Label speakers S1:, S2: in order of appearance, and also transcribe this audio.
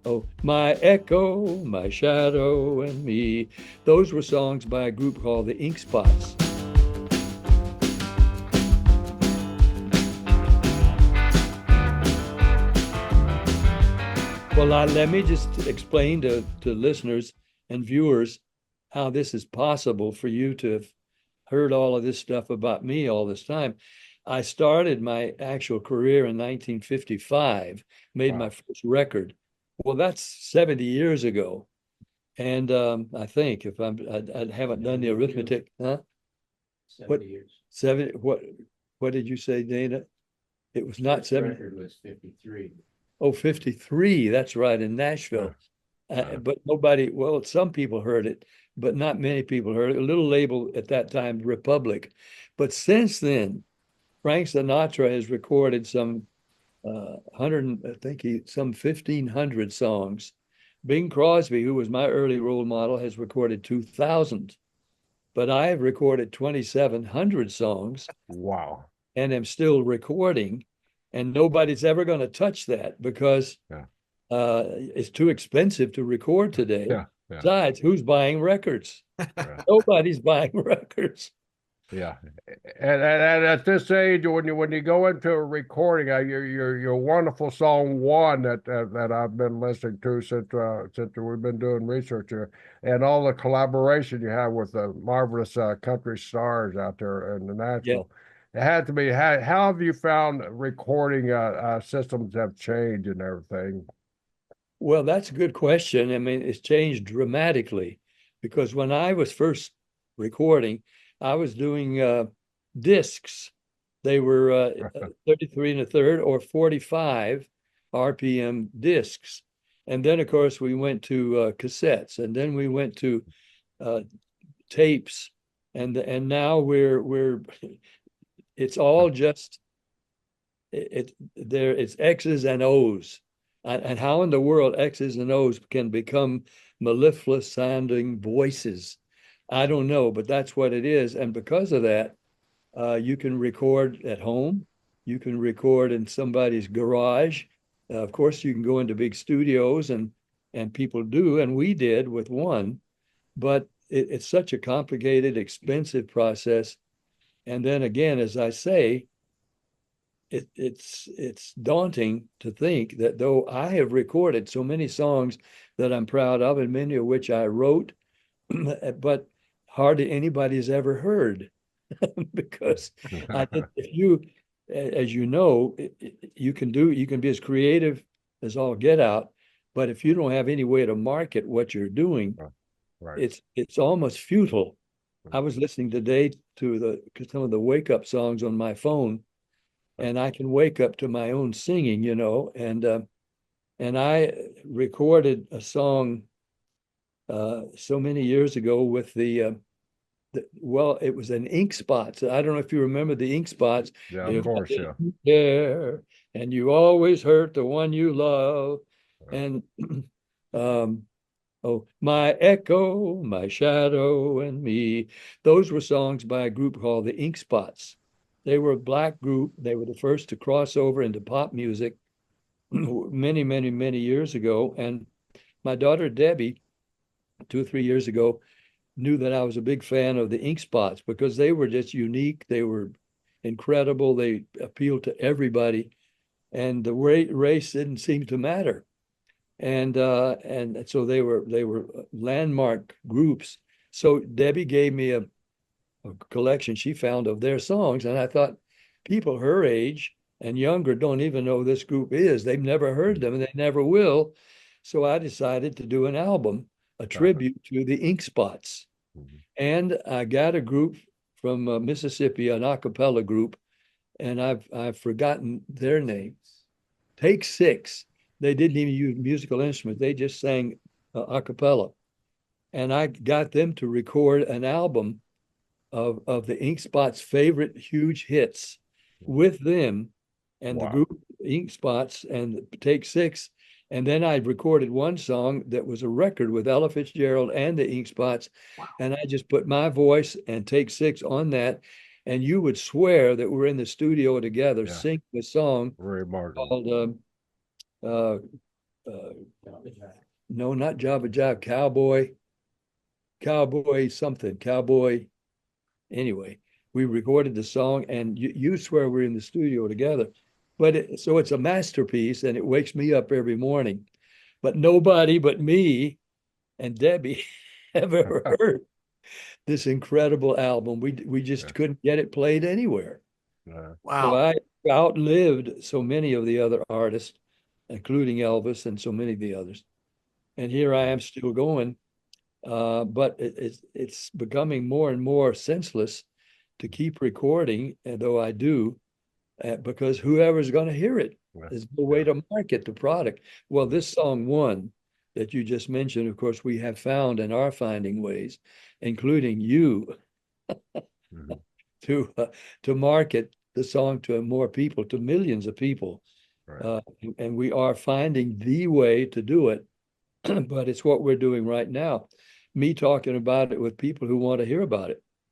S1: Oh, my echo, my shadow, and me. Those were songs by a group called the Ink Spots. Well, let me just explain to listeners and viewers how this is possible for you to have heard all of this stuff about me all this time. I started my actual career in 1955, made my
S2: Wow.
S1: first record. Well, that's 70 years ago. And I think if I haven't done the arithmetic, huh? What
S3: 70 years.
S1: 70, what did you say, Dana? It was not
S3: First
S1: 70.
S3: record was 53.
S1: Oh, 53. That's right, in
S2: Uh,
S1: Nashville.
S2: uh,
S1: But nobody, well, some people heard it, but not many people heard it. A little label at that time, Republic. But since then, Frank Sinatra has recorded some 100, I think some 1,500 songs. Bing Crosby, who was my early role model, has recorded 2,000. But I have recorded 2,700 songs
S2: wow.
S1: and am still recording. And nobody's ever going to touch that because
S2: Yeah.
S1: it's too expensive to record today.
S2: Yeah. Yeah.
S1: Besides, who's buying records?
S2: Yeah.
S1: Nobody's buying records.
S2: Yeah. And at this age, when you go into a recording, your wonderful song one that I've been listening to since we've been doing research here, and all the collaboration you have with the marvelous country stars out there in the
S1: Yeah.
S2: Nashville. It had to be. How have you found recording systems have changed and everything?
S1: Well, that's a good question. I mean, it's changed dramatically because when I was first recording, I was doing discs. They were 33 and a third or 45 RPM discs. And then, of course, we went to cassettes, and then we went to uh, tapes, and now we're it's all just there. It's X's and O's, and how in the world X's and O's can become mellifluous sounding voices, I don't know, but that's what it is. And because of that, you can record at home. You can record in somebody's garage. Of course, you can go into big studios, and people do, and we did with one. But it's such a complicated, expensive process. And then again, as I say, it's daunting to think that though I have recorded so many songs that I'm proud of, and many of which I wrote, but hardly anybody's ever heard. Because I did, if you, as you know, you can be as creative as all get out, but if you don't have any way to market what you're doing,
S2: Right.
S1: it's almost futile. I was listening today to some of the wake up songs on my phone, and I can wake up to my own singing, and I recorded a song so many years ago with well, it was an Ink Spots. I don't know if you remember the Ink Spots.
S2: Yeah, of
S1: If I
S2: course, yeah.
S1: didn't care, and you always hurt the one you love,
S2: Yeah.
S1: and um, oh, my echo, my shadow, and me. Those were songs by a group called the Ink Spots. They were a black group. They were the first to cross over into pop music many, many, many years ago. And my daughter Debbie, 2 or 3 years ago, knew that I was a big fan of the Ink Spots because they were just unique. They were incredible. They appealed to everybody, and the race didn't seem to matter. And so they were landmark groups. So Debbie gave me a collection she found of their songs, and I thought people her age and younger don't even know who this group is. They've never heard them, and they never will. So I decided to do an album, a tribute to the Ink Spots.
S2: Mhm.
S1: And I got a group from Mississippi, an a cappella group, and I've forgotten their name. Take Six. They didn't even use musical instruments. They just sang a cappella. And I got them to record an album of the Ink Spots' favorite huge hits with them and the
S2: Wow.
S1: group Ink Spots and Take Six. And then I recorded one song that was a record with Ella Fitzgerald and the Ink Spots. And I just put my voice and Take Six on that. And you would swear that we're in the studio together
S2: Yeah.
S1: singing a song
S2: Very remarkable.
S1: called uh, uh, no, not Jabba Jive, Cowboy something, Cowboy. Anyway, we recorded the song, and you swear we're in the studio together. But so it's a masterpiece, and it wakes me up every morning. But nobody but me and Debbie have ever heard this incredible album. We
S2: Yeah,
S1: just couldn't get it played anywhere.
S2: yeah,
S1: So
S3: Wow.
S1: I outlived so many of the other artists, including Elvis and so many of the others. And here I am still going. But it's becoming more and more senseless to keep recording, and though I do, because whoever's going to hear it
S2: yeah,
S1: is the way to market the product. Well, this song one that you just mentioned, of course, we have found and are finding ways, including you,
S2: mhm,
S1: to uh, to market the song to more people, to millions of people,
S2: right.
S1: uh, and we are finding the way to do it. But it's what we're doing right now. Me talking about it with people who want to hear about it.